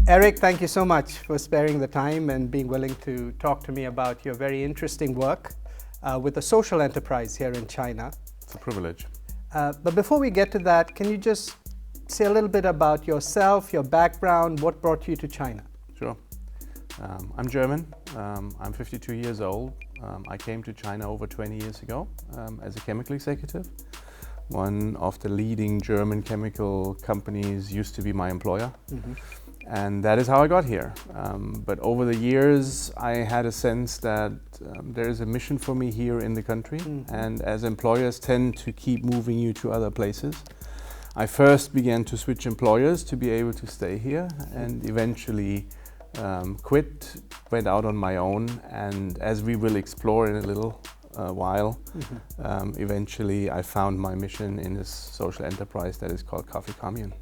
Eric, thank you so much for sparing the time and being willing to talk to me about your very interesting work with a social enterprise here in China. It's a privilege. But before we get to that, can you just say a little bit about yourself, your background, what brought you to China? Sure. I'm German. I'm 52 years old. I came to China over 20 years ago as a chemical executive. One of the leading German chemical companies used to be my employer. Mm-hmm. And that is how I got here. But over the years, I had a sense that there is a mission for me here in the country. Mm-hmm. And as employers tend to keep moving you to other places, I first began to switch employers to be able to stay here, and eventually quit, went out on my own. And as we will explore in a little while, mm-hmm. Eventually I found my mission in this social enterprise that is called Coffee Commune.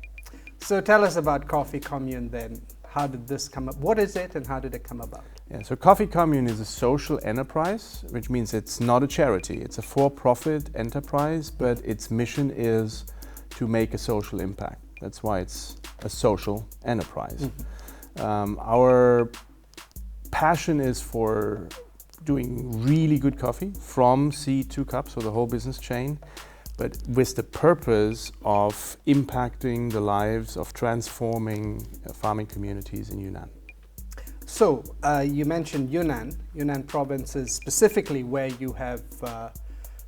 So tell us about Coffee Commune then. How did this come up? What is it and how did it come about? Yeah, so Coffee Commune is a social enterprise, which means it's not a charity. It's a for-profit enterprise, but its mission is to make a social impact. That's why it's a social enterprise. Mm-hmm. Our passion is for doing really good coffee from seed to cup, so the whole business chain, but with the purpose of impacting the lives of transforming farming communities in Yunnan. So you mentioned Yunnan province is specifically where you have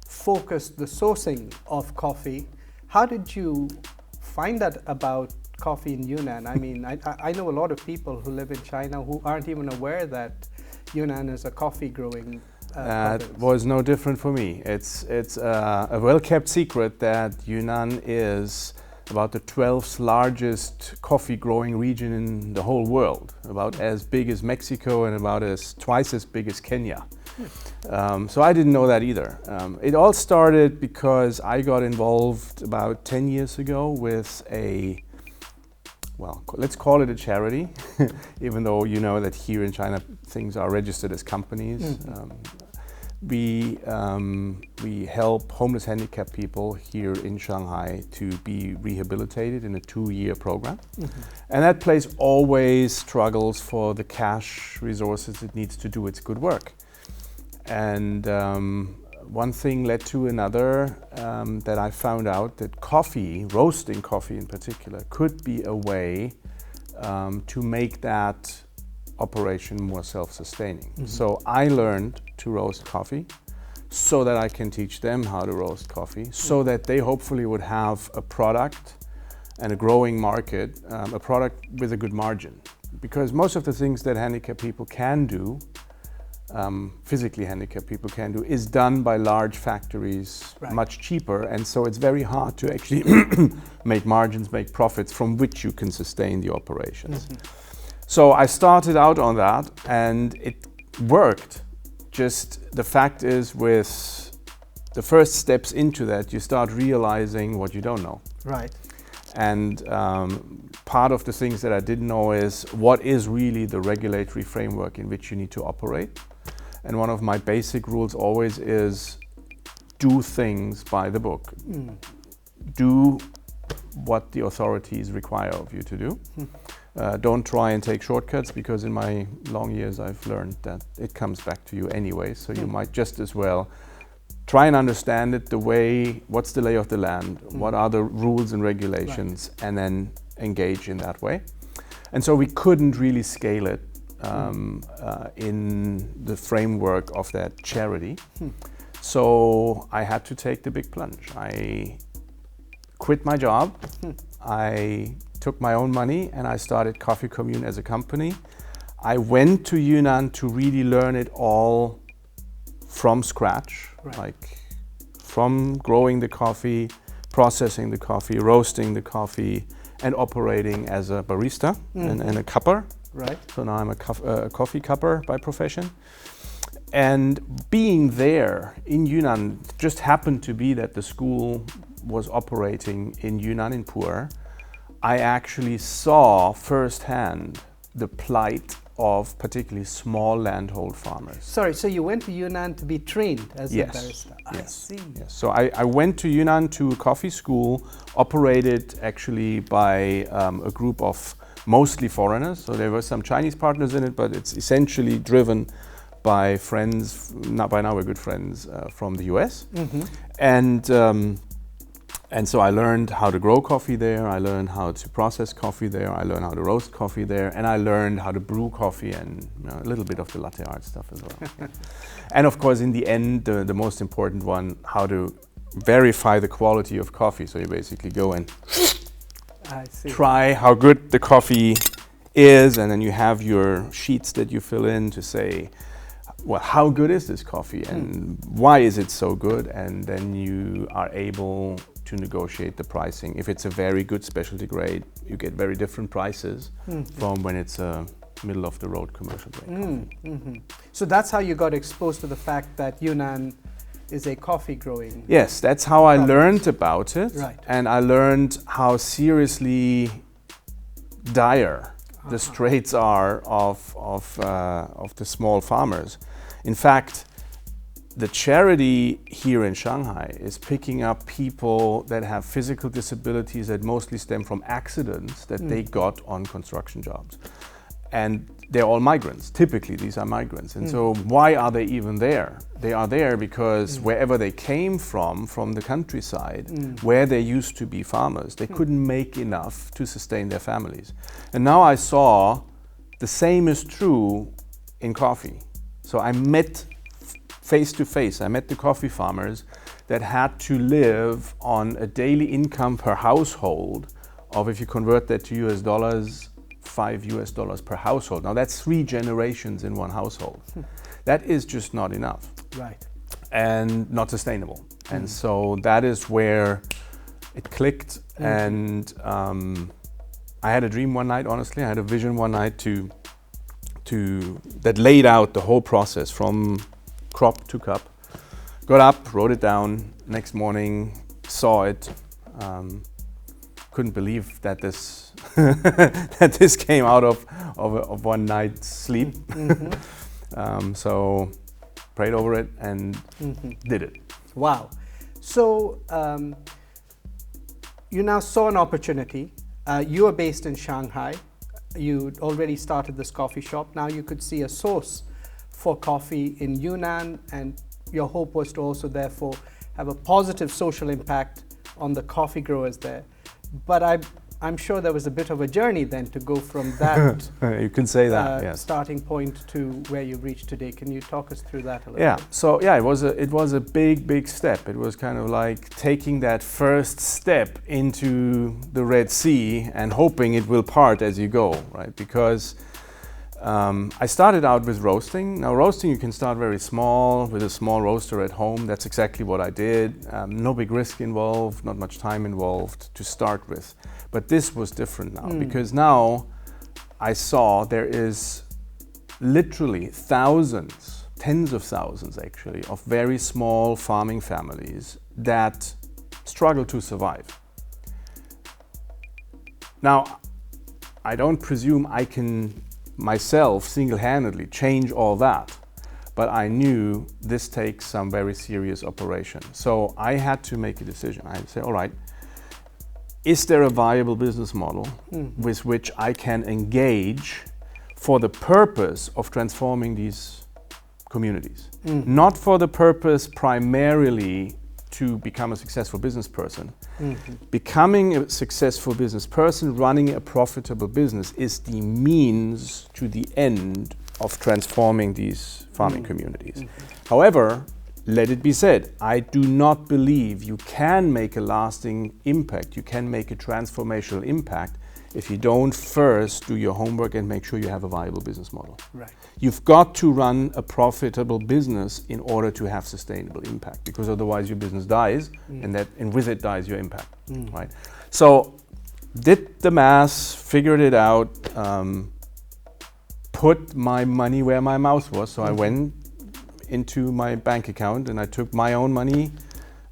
focused the sourcing of coffee. How did you find out about coffee in Yunnan? I mean, I know a lot of people who live in China who aren't even aware that Yunnan is a coffee growing That was no different for me. It's a well-kept secret that Yunnan is about the 12th largest coffee growing region in the whole world, about as big as Mexico and about twice as big as Kenya. So I didn't know that either. It all started because I got involved about 10 years ago with let's call it a charity, even though you know that here in China things are registered as companies. Mm-hmm. We help homeless handicapped people here in Shanghai to be rehabilitated in a 2-year program. Mm-hmm. And that place always struggles for the cash resources it needs to do its good work. And one thing led to another, that I found out that coffee, roasting coffee in particular, could be a way to make that operation more self-sustaining. Mm-hmm. So I learned to roast coffee so that I can teach them how to roast coffee, so that they hopefully would have a product and a growing market, a product with a good margin. Because most of the things that handicapped people can do, physically handicapped people can do, is done by large factories, right, much cheaper, and so it's very hard to actually make margins, make profits from which you can sustain the operations. Mm-hmm. So I started out on that and it worked. Just the fact is, with the first steps into that, you start realizing what you don't know. Right. And part of the things that I didn't know is what is really the regulatory framework in which you need to operate. And one of my basic rules always is do things by the book. Mm. Do what the authorities require of you to do. Don't try and take shortcuts, because in my long years I've learned that it comes back to you anyway. So you might just as well try and understand it what's the lay of the land, what are the rules and regulations, right, and then engage in that way. And so we couldn't really scale it in the framework of that charity. So I had to take the big plunge. I quit my job. I took my own money and I started Coffee Commune as a company. I went to Yunnan to really learn it all from scratch, right, like from growing the coffee, processing the coffee, roasting the coffee, and operating as a barista and a cupper. Right. So now I'm a coffee cupper by profession. And being there in Yunnan, just happened to be that the school was operating in Yunnan in Pu'er. I actually saw firsthand the plight of particularly small landhold farmers. Sorry, so you went to Yunnan to be trained as a barista? Yes. I see. Yes. So I went to Yunnan to a coffee school operated actually by a group of mostly foreigners. So there were some Chinese partners in it, but it's essentially driven by friends. By now we're good friends from the US. And so I learned how to grow coffee there, I learned how to process coffee there, I learned how to roast coffee there, and I learned how to brew coffee and a little bit of the latte art stuff as well. And of course, in the end, the most important one, how to verify the quality of coffee. So you basically go and try how good the coffee is, and then you have your sheets that you fill in to say, well, how good is this coffee and why is it so good? And then you are able to negotiate the pricing. If it's a very good specialty grade, you get very different prices from when it's a middle of the road commercial grade coffee. So that's how you got exposed to the fact that Yunnan is a coffee growing. Yes, that's how I learned about it. Right. And I learned how seriously dire the straits are of the small farmers. In fact, the charity here in Shanghai is picking up people that have physical disabilities that mostly stem from accidents that they got on construction jobs. And they're all migrants. Typically, these are migrants. And so why are they even there? They are there because wherever they came from the countryside, where they used to be farmers, they couldn't make enough to sustain their families. And now I saw the same is true in coffee. So I met face to face, I met the coffee farmers that had to live on a daily income per household of, if you convert that to US dollars, $5 per household. Now that's 3 generations in one household. That is just not enough. Right. And not sustainable. And so that is where it clicked. And I had a dream one night, honestly. I had a vision one night that laid out the whole process from crop to cup. Got up, wrote it down. Next morning, saw it. Couldn't believe that this that this came out of one night's sleep. So prayed over it and did it. Wow. So you now saw an opportunity. You are based in Shanghai. You already started this coffee shop. Now you could see a source for coffee in Yunnan, and your hope was to also therefore have a positive social impact on the coffee growers there. But I'm sure there was a bit of a journey then to go from that you can say that, yes, starting point to where you've reached today. Can you talk us through that a little bit? So it was a big step. It was kind of like taking that first step into the Red Sea and hoping it will part as you go, right? Because I started out with roasting. Now roasting, you can start very small with a small roaster at home. That's exactly what I did. No big risk involved, not much time involved to start with. But this was different now because now I saw there is literally thousands, tens of thousands actually, of very small farming families that struggle to survive. Now, I don't presume I can myself single-handedly change all that, but I knew this takes some very serious operation. So I had to make a decision. I had to say, all right, is there a viable business model with which I can engage for the purpose of transforming these communities? Not for the purpose primarily to become a successful business person. Becoming a successful business person, running a profitable business is the means to the end of transforming these farming communities. However, let it be said, I do not believe you can make a lasting impact, you can make a transformational impact if you don't first do your homework and make sure you have a viable business model. Right. You've got to run a profitable business in order to have sustainable impact, because otherwise your business dies and with it dies your impact, right? So did the math, figured it out, put my money where my mouth was. So I went into my bank account and I took my own money,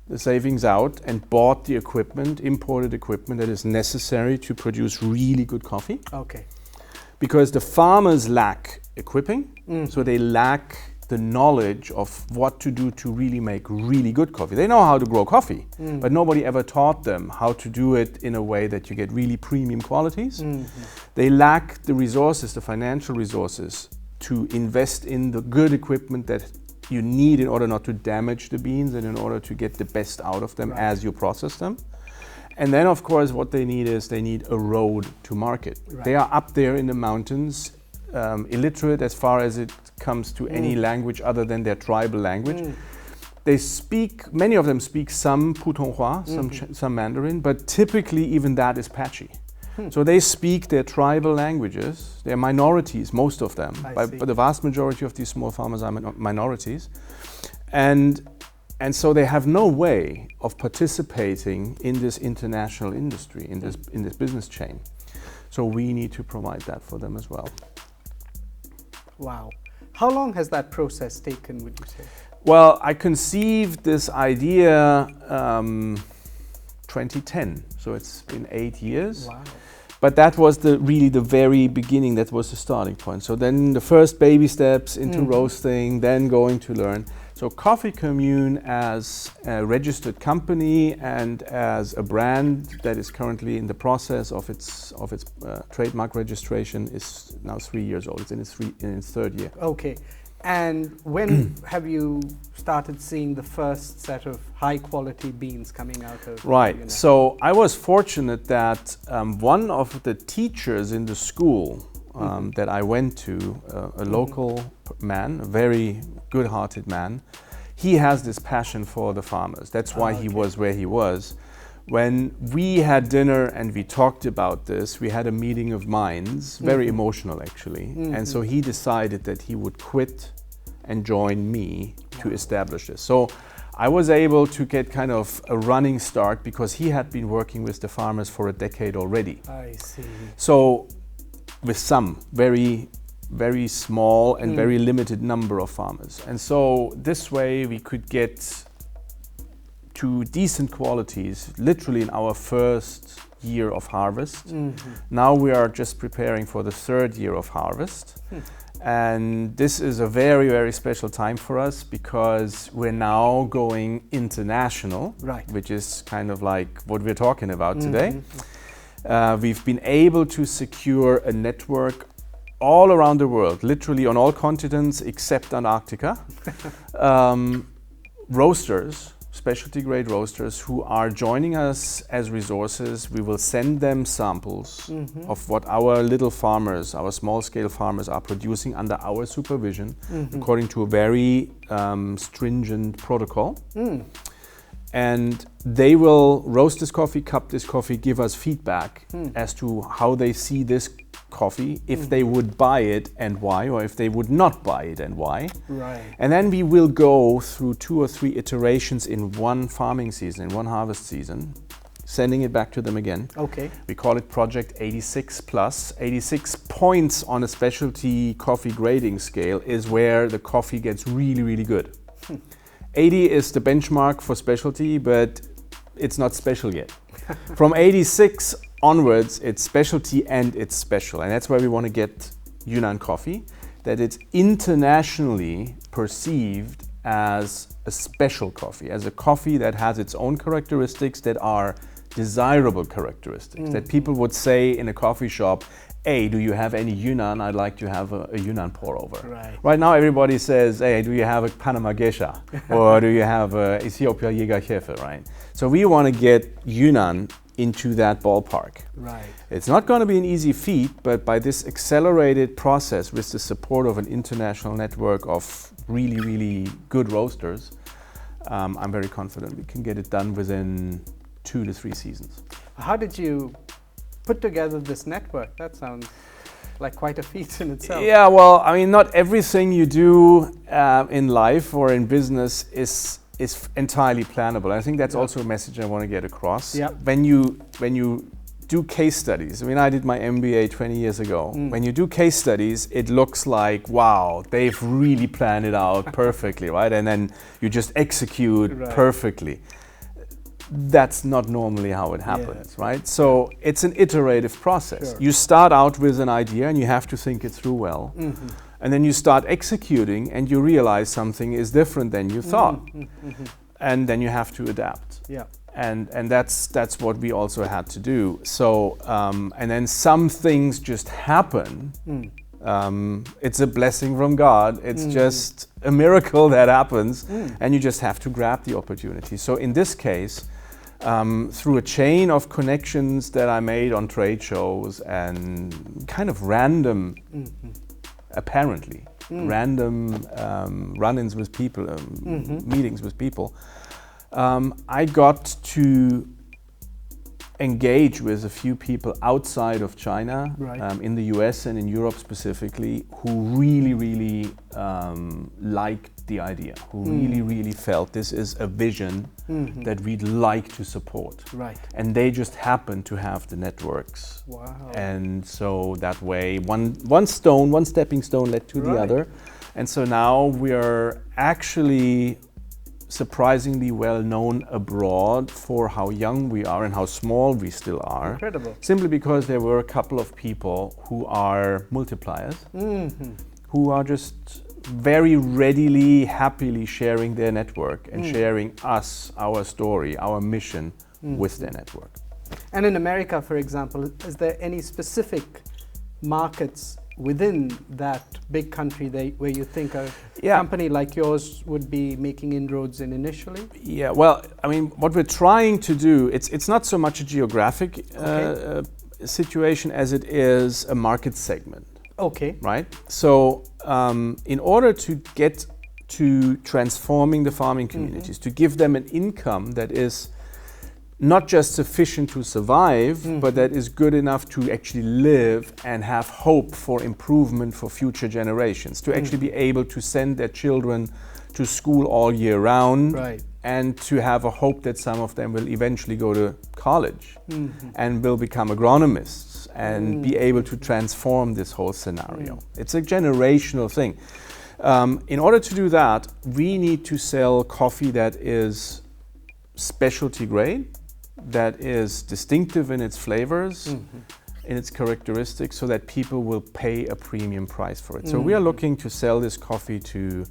the savings out, and bought the equipment, imported equipment that is necessary to produce really good coffee. Okay. Because the farmers lack equipping, so they lack the knowledge of what to do to really make really good coffee. They know how to grow coffee, but nobody ever taught them how to do it in a way that you get really premium qualities. They lack the resources, the financial resources, to invest in the good equipment that you need in order not to damage the beans and in order to get the best out of them as you process them. And then, of course, what they need is they need a road to market. They are up there in the mountains, illiterate as far as it comes to any language other than their tribal language. They speak, many of them speak some Putonghua, some Mandarin, but typically even that is patchy. So they speak their tribal languages. They're minorities, most of them, but the vast majority of these small farmers are minorities. And so they have no way of participating in this international industry, in this business chain. So we need to provide that for them as well. Wow. How long has that process taken, would you say? Well, I conceived this idea 2010, so it's been 8 years. Wow. But that was really the very beginning, that was the starting point. So then the first baby steps into roasting, then going to learn. So Coffee Commune as a registered company and as a brand that is currently in the process of its trademark registration is now 3 years old. It's in its third year. Okay. And when have you started seeing the first set of high quality beans coming out of Right. So I was fortunate that one of the teachers in the school that I went to, a local man, a very good-hearted man, he has this passion for the farmers. That's why he was where he was. When we had dinner and we talked about this, we had a meeting of minds, very emotional actually. And so he decided that he would quit and join me to establish this. So I was able to get kind of a running start because he had been working with the farmers for a decade already. I see. So with some very small and very limited number of farmers. And so this way we could get to decent qualities literally in our first year of harvest. Now we are just preparing for the third year of harvest. And this is a very special time for us because we're now going international, which is kind of like what we're talking about today. We've been able to secure a network all around the world, literally on all continents except Antarctica. Roasters, specialty grade roasters who are joining us as resources. We will send them samples of what our little farmers, our small scale farmers are producing under our supervision according to a very stringent protocol. And they will roast this coffee, cup this coffee, give us feedback as to how they see this coffee, if they would buy it and why, or if they would not buy it and why. And then we will go through 2 or 3 iterations in one farming season, in one harvest season, sending it back to them again. We call it Project 86 Plus. 86 points on a specialty coffee grading scale is where the coffee gets really good. 80 is the benchmark for specialty, but it's not special yet. From 86 onwards, it's specialty and it's special. And that's where we want to get Yunnan coffee, that it's internationally perceived as a special coffee, as a coffee that has its own characteristics that are desirable characteristics, that people would say in a coffee shop, hey, do you have any Yunnan? I'd like to have a Yunnan pour over. Right now everybody says, hey, do you have a Panama Geisha? Or do you have a Ethiopia Jägerhefe, right? So we want to get Yunnan into that ballpark. It's not going to be an easy feat, but by this accelerated process with the support of an international network of really good roasters, I'm very confident we can get it done within 2 to 3 seasons. How did you put together this network? That sounds like quite a feat in itself. Yeah, well, I mean, not everything you do in life or in business is entirely plannable. I think that's also a message I want to get across. When you do case studies, I mean, I did my MBA 20 years ago. When you do case studies, it looks like, wow, they've really planned it out perfectly, right? And then you just execute perfectly. That's not normally how it happens, right? So it's an iterative process. You start out with an idea and you have to think it through well. And then you start executing and you realize something is different than you thought. And then you have to adapt. Yeah. And that's what we also had to do. So, and then some things just happen. It's a blessing from God. It's just a miracle that happens, and you just have to grab the opportunity. So in this case, through a chain of connections that I made on trade shows and kind of random, apparently, random run-ins with people, meetings with people, I got to engage with a few people outside of China, in the US and in Europe specifically, who really liked the idea, who really felt this is a vision that we'd like to support. Right. And they just happened to have the networks. Wow. And so that way, one stepping stone led to the other. And so now we are actually surprisingly well known abroad for how young we are and how small we still are. Incredible. Simply because there were a couple of people who are multipliers, who are just very readily, happily sharing their network and sharing us, our story, our mission with their network. And in America, for example, is there any specific markets within that big country where you think a company like yours would be making inroads in initially? Yeah, well, I mean, what we're trying to do, it's not so much a geographic situation as it is a market segment. Okay. Right? So in order to get to transforming the farming communities, to give them an income that is not just sufficient to survive, but that is good enough to actually live and have hope for improvement for future generations, to actually be able to send their children to school all year round, and to have a hope that some of them will eventually go to college and will become agronomists and be able to transform this whole scenario. It's a generational thing. In order to do that, we need to sell coffee that is specialty grade, that is distinctive in its flavors, in its characteristics, so that people will pay a premium price for it. So we are looking to sell this coffee to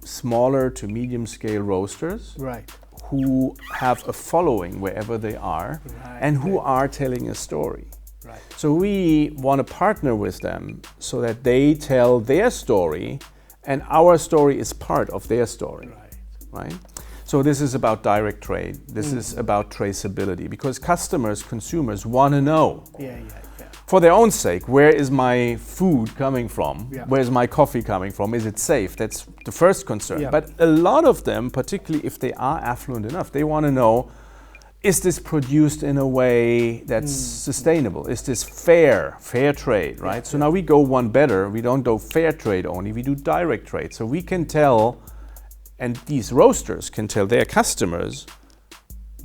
smaller to medium scale roasters who have a following wherever they are and who are telling a story. So we want to partner with them so that they tell their story and our story is part of their story. Right? So this is about direct trade. This is about traceability, because customers, consumers want to know for their own sake, where is my food coming from? Where is my coffee coming from? Is it safe? That's the first concern. But a lot of them, particularly if they are affluent enough, they want to know, is this produced in a way that's sustainable? Is this fair trade, right? So now we go one better. We don't do fair trade only, we do direct trade. So we can tell, and these roasters can tell their customers,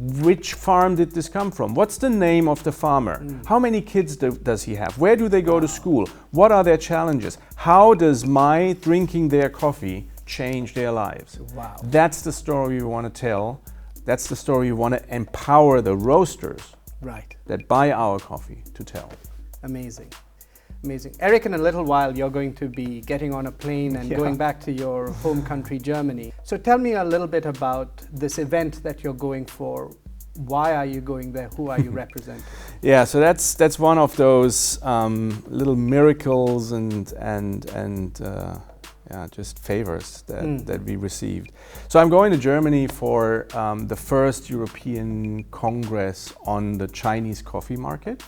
which farm did this come from? What's the name of the farmer? How many kids does he have? Where do they go to school? What are their challenges? How does my drinking their coffee change their lives? That's the story we want to tell. That's the story we want to empower the roasters that buy our coffee to tell. Amazing. Amazing. Eric, in a little while, you're going to be getting on a plane and going back to your home country, Germany. So tell me a little bit about this event that you're going for. Why are you going there? Who are you representing? Yeah, so that's one of those little miracles and just favors that we received. So I'm going to Germany for the first European Congress on the Chinese coffee market,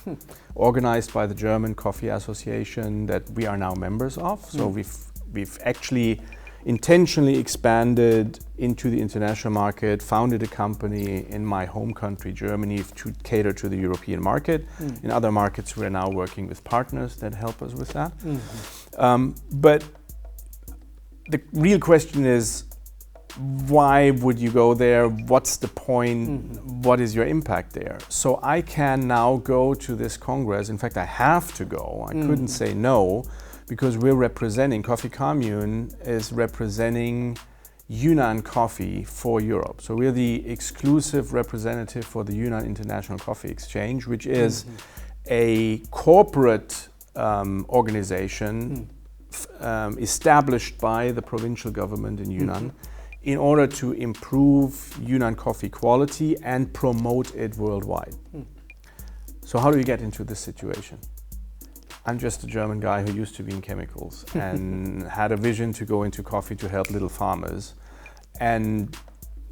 organized by the German Coffee Association that we are now members of. So we've actually intentionally expanded into the international market, founded a company in my home country, Germany, to cater to the European market. In other markets, we're now working with partners that help us with that. But the real question is, why would you go there? What's the point? What is your impact there? So I can now go to this Congress. In fact, I have to go. I couldn't say no, because we're representing, Coffee Commune is representing Yunnan coffee for Europe. So we're the exclusive representative for the Yunnan International Coffee Exchange, which is a corporate organization established by the provincial government in Yunnan in order to improve Yunnan coffee quality and promote it worldwide. So how do you get into this situation? I'm just a German guy who used to be in chemicals and had a vision to go into coffee to help little farmers. And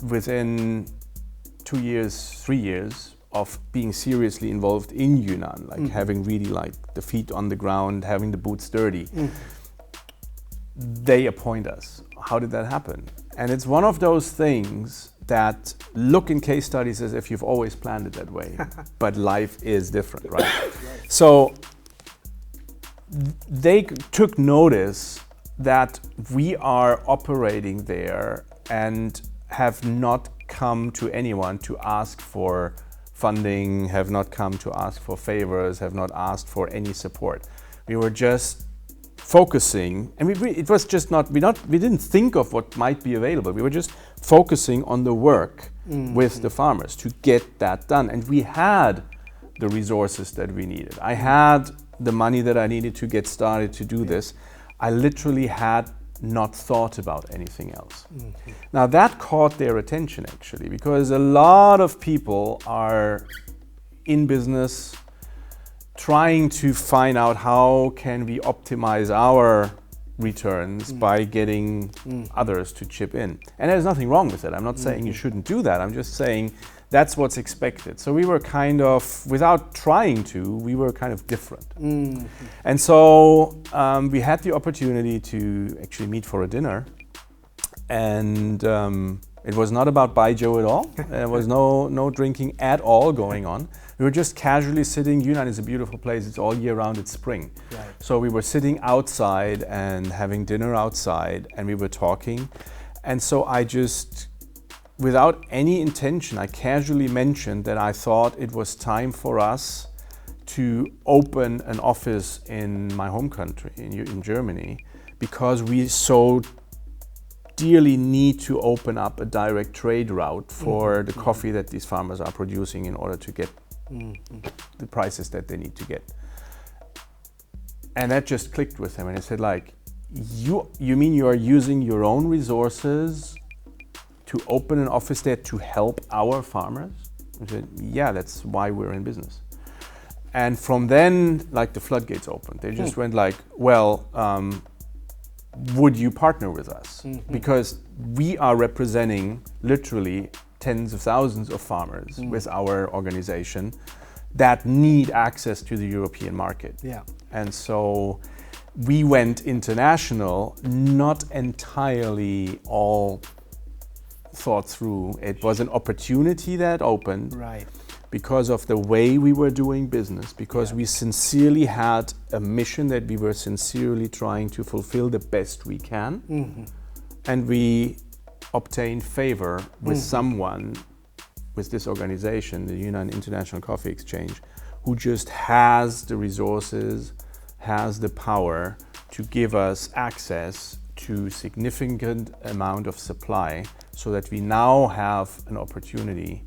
within 2 years, 3 years of being seriously involved in Yunnan, like having really like the feet on the ground, having the boots dirty, they appoint us. How did that happen? And it's one of those things that look in case studies as if you've always planned it that way, but life is different, right? So they took notice that we are operating there and have not come to anyone to ask for funding, have not come to ask for favors, have not asked for any support. We were just focusing, and it was just we didn't think of what might be available. We were just focusing on the work with the farmers to get that done. And we had the resources that we needed. I had the money that I needed to get started to do this. I literally had not thought about anything else. Now that caught their attention actually, because a lot of people are in business trying to find out how can we optimize our returns by getting others to chip in. And there's nothing wrong with it. I'm not saying you shouldn't do that. I'm just saying that's what's expected. So we were kind of, without trying to, we were kind of different. And so we had the opportunity to actually meet for a dinner. And it was not about Bai Joe at all. There was no drinking at all going on. We were just casually sitting. Yunnan is a beautiful place. It's all year round. It's spring. Right. So we were sitting outside and having dinner outside, and we were talking. And so I just, without any intention, I casually mentioned that I thought it was time for us to open an office in my home country, in Germany, because we so dearly need to open up a direct trade route for the coffee that these farmers are producing in order to get the prices that they need to get. And that just clicked with him, and he said, like, you mean you are using your own resources to open an office there to help our farmers? I said, yeah, that's why we're in business. And from then, like, the floodgates opened. They just went like, well, would you partner with us? Because we are representing literally tens of thousands of farmers with our organization that need access to the European market. Yeah. And so we went international, not entirely all thought through. It was an opportunity that opened because of the way we were doing business, because we sincerely had a mission that we were sincerely trying to fulfill the best we can. And we obtained favor with someone, with this organization, the Yunnan International Coffee Exchange, who just has the resources, has the power to give us access to significant amount of supply, so that we now have an opportunity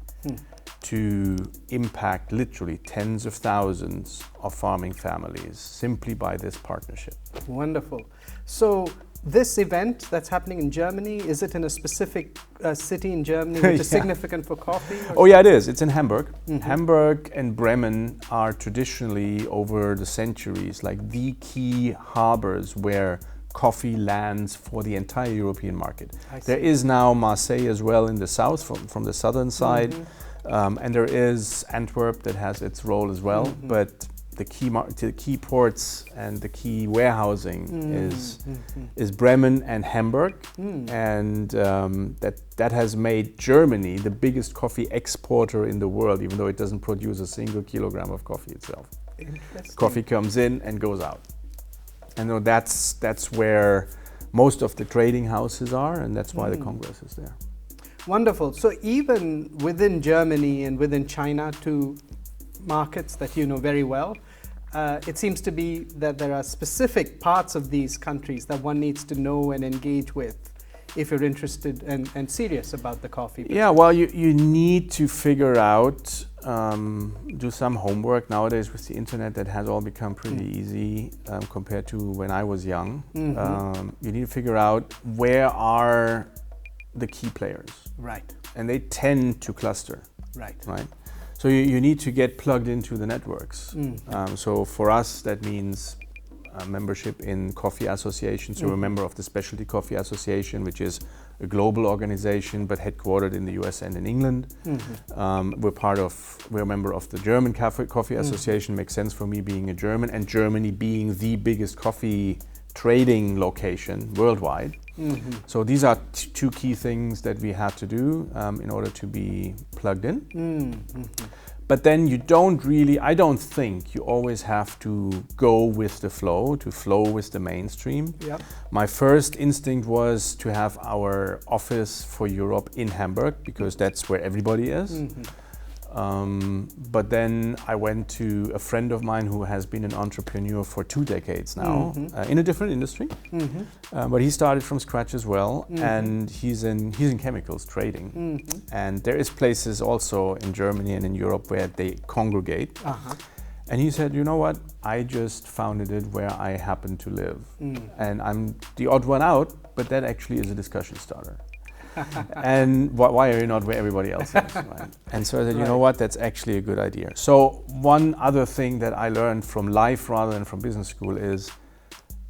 to impact literally tens of thousands of farming families simply by this partnership. Wonderful. So this event that's happening in Germany, is it in a specific city in Germany which is significant for coffee? Oh yeah, it is. It's in Hamburg. Hamburg and Bremen are traditionally, over the centuries, like the key harbors where coffee lands for the entire European market. There is now Marseille as well in the south, from the southern side, and there is Antwerp that has its role as well, but the key ports and the key warehousing is Bremen and Hamburg, and that has made Germany the biggest coffee exporter in the world, even though it doesn't produce a single kilogram of coffee itself. Coffee comes in and goes out. And that's where most of the trading houses are, and that's why the Congress is there. Wonderful. So even within Germany and within China, two markets that you know very well, it seems to be that there are specific parts of these countries that one needs to know and engage with if you're interested and serious about the coffee business. Yeah, well, you need to figure out do some homework. Nowadays with the internet, that has all become pretty easy compared to when I was young. You need to figure out where are the key players. Right. And they tend to cluster. Right. Right. So you need to get plugged into the networks. So for us, that means membership in coffee associations. So we're a member of the Specialty Coffee Association, which is a global organization but headquartered in the US and in England. We're a member of the German Coffee Association. Makes sense for me being a German, and Germany being the biggest coffee trading location worldwide. So these are two key things that we had to do in order to be plugged in. But then I don't think you always have to go with the flow, to flow with the mainstream. Yep. My first instinct was to have our office for Europe in Hamburg, because that's where everybody is. But then I went to a friend of mine who has been an entrepreneur for 2 decades now, in a different industry. But he started from scratch as well, and he's in chemicals trading. And there is places also in Germany and in Europe where they congregate. And he said, you know what, I just founded it where I happen to live. And I'm the odd one out, but that actually is a discussion starter. And why are you not where everybody else is? Right? And so I said, you know what, that's actually a good idea. So one other thing that I learned from life rather than from business school is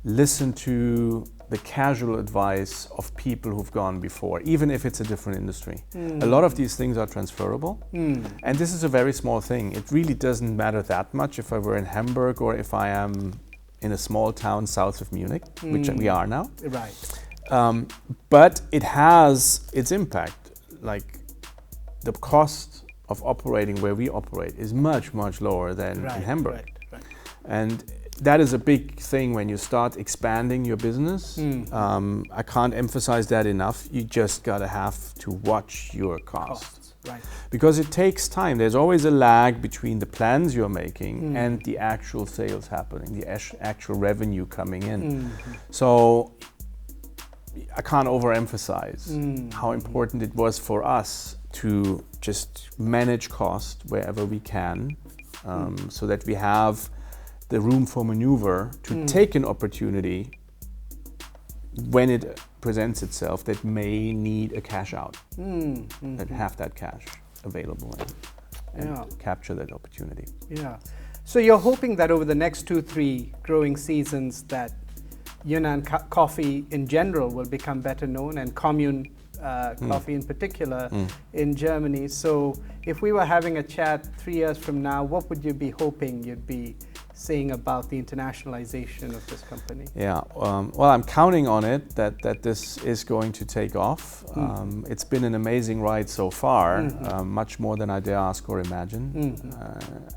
listen to the casual advice of people who've gone before, even if it's a different industry. A lot of these things are transferable. And this is a very small thing. It really doesn't matter that much if I were in Hamburg or if I am in a small town south of Munich, which we are now. Right. But it has its impact. Like the cost of operating where we operate is much, much lower than in Hamburg. Right. And that is a big thing when you start expanding your business. I can't emphasize that enough. You just gotta have to watch your costs. Right. Because it takes time. There's always a lag between the plans you're making and the actual sales happening, the actual revenue coming in. So I can't overemphasize how important it was for us to just manage cost wherever we can, so that we have the room for maneuver to take an opportunity when it presents itself that may need a cash out, and have that cash available and capture that opportunity. Yeah. So you're hoping that over the next 2-3 growing seasons that Yunnan coffee in general will become better known, and Commune coffee in particular in Germany. So if we were having a chat 3 years from now, what would you be hoping you'd be saying about the internationalization of this company? Yeah, well, I'm counting on it that this is going to take off. It's been an amazing ride so far, much more than I dare ask or imagine.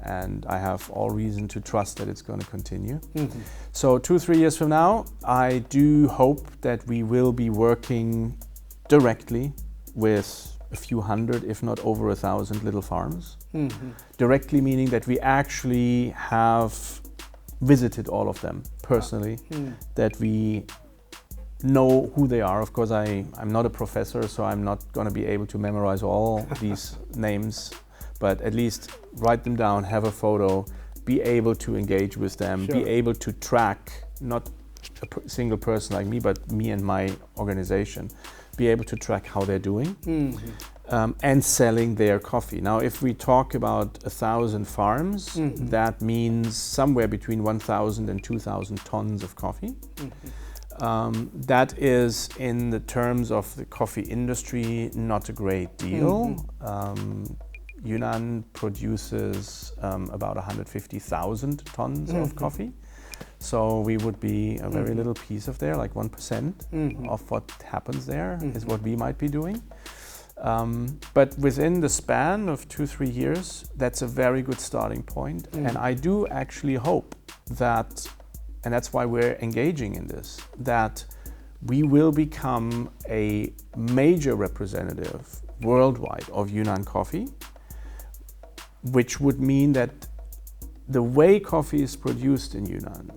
And I have all reason to trust that it's going to continue. So 2-3 years from now, I do hope that we will be working directly with a few hundred, if not over 1,000 little farms. Directly meaning that we actually have visited all of them personally, that we know who they are. Of course, I'm not a professor, so I'm not going to be able to memorize all these names, but at least write them down, have a photo, be able to engage with them, be able to track, not a single person like me, but me and my organization, be able to track how they're doing. And selling their coffee. Now, if we talk about 1,000 farms, that means somewhere between 1,000 and 2,000 tons of coffee. That is, in the terms of the coffee industry, not a great deal. Yunnan produces about 150,000 tons of coffee. So we would be a very little piece of there, like 1% of what happens there is what we might be doing. But within the span of 2-3 years, that's a very good starting point. And I do actually hope that, and that's why we're engaging in this, that we will become a major representative worldwide of Yunnan coffee, which would mean that the way coffee is produced in Yunnan,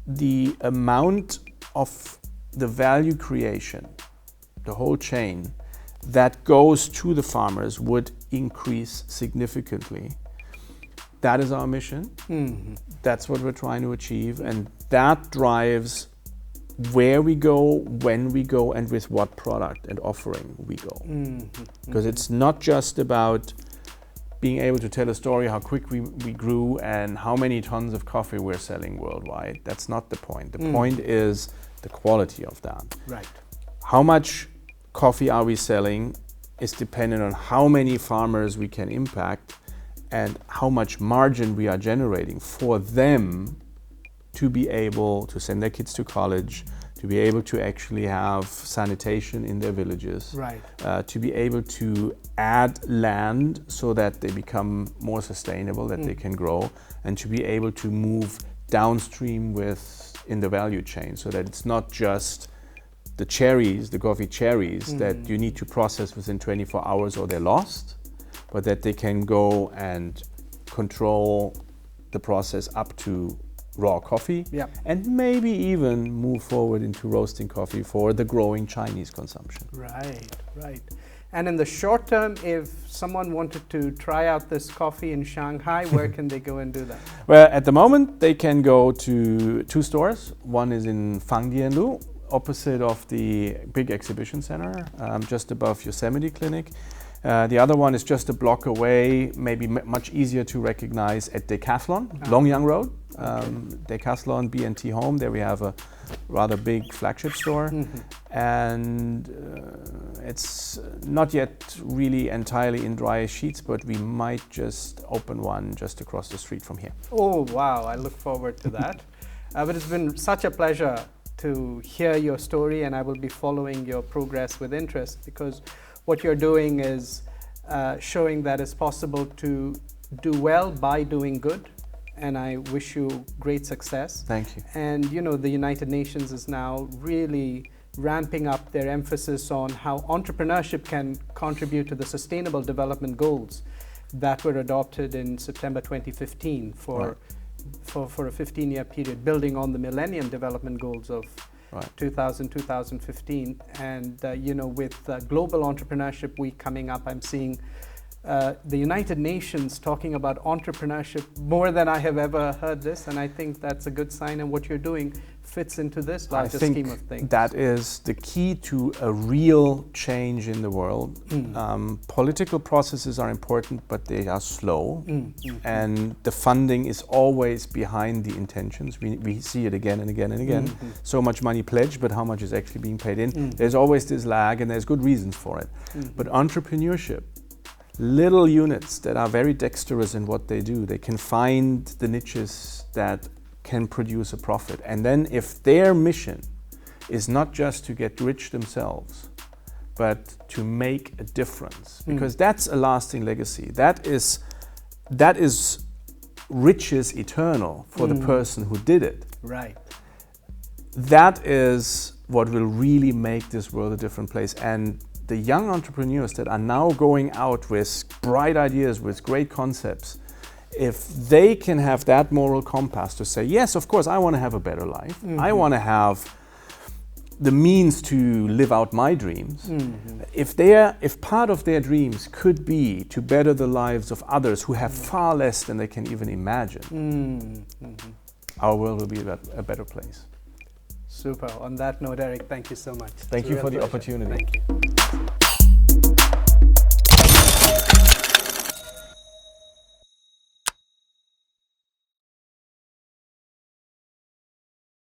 the amount of the value creation, the whole chain, that goes to the farmers would increase significantly. That is our mission. That's what we're trying to achieve, and that drives where we go, when we go, and with what product and offering we go. Because it's not just about being able to tell a story how quick we grew and how many tons of coffee we're selling worldwide. That's not the point. The point is the quality of that. Right. How much coffee are we selling is dependent on how many farmers we can impact and how much margin we are generating for them to be able to send their kids to college, to be able to actually have sanitation in their villages, Right. To be able to add land so that they become more sustainable, that they can grow, and to be able to move downstream in the value chain, so that it's not just the cherries, the coffee cherries, that you need to process within 24 hours or they're lost, but that they can go and control the process up to raw coffee, and maybe even move forward into roasting coffee for the growing Chinese consumption. Right, right. And in the short term, if someone wanted to try out this coffee in Shanghai, where can they go and do that? Well, at the moment, they can go to 2 stores. One is in Fangdianlu, opposite of the big exhibition center, just above Yosemite Clinic. The other one is just a block away, maybe much easier to recognize at Decathlon, Longyang Road. Decathlon B&T Home, there we have a rather big flagship store. And it's not yet really entirely in dry sheets, but we might just open one just across the street from here. Oh, wow, I look forward to that. But it's been such a pleasure to hear your story, and I will be following your progress with interest, because what you're doing is showing that it's possible to do well by doing good, and I wish you great success. Thank you. And you know, the United Nations is now really ramping up their emphasis on how entrepreneurship can contribute to the Sustainable Development Goals that were adopted in September 2015 for a 15-year period, building on the Millennium Development Goals of 2015. And you know, with Global Entrepreneurship Week coming up, I'm seeing the United Nations talking about entrepreneurship more than I have ever heard this, and I think that's a good sign, and what you're doing fits into this larger scheme of things. That is the key to a real change in the world. Political processes are important, but they are slow, and the funding is always behind the intentions. We see it again and again and again. So much money pledged, but how much is actually being paid in? There's always this lag, and there's good reasons for it. But entrepreneurship, little units that are very dexterous in what they do, they can find the niches that can produce a profit. And then if their mission is not just to get rich themselves, but to make a difference, because that's a lasting legacy. That is riches eternal for the person who did it. Right. That is what will really make this world a different place. And the young entrepreneurs that are now going out with bright ideas, with great concepts, if they can have that moral compass to say, yes, of course, I want to have a better life. I want to have the means to live out my dreams. If part of their dreams could be to better the lives of others who have far less than they can even imagine, our world will be a better place. Super. On that note, Eric, thank you so much. Thank you for the opportunity. Thank you.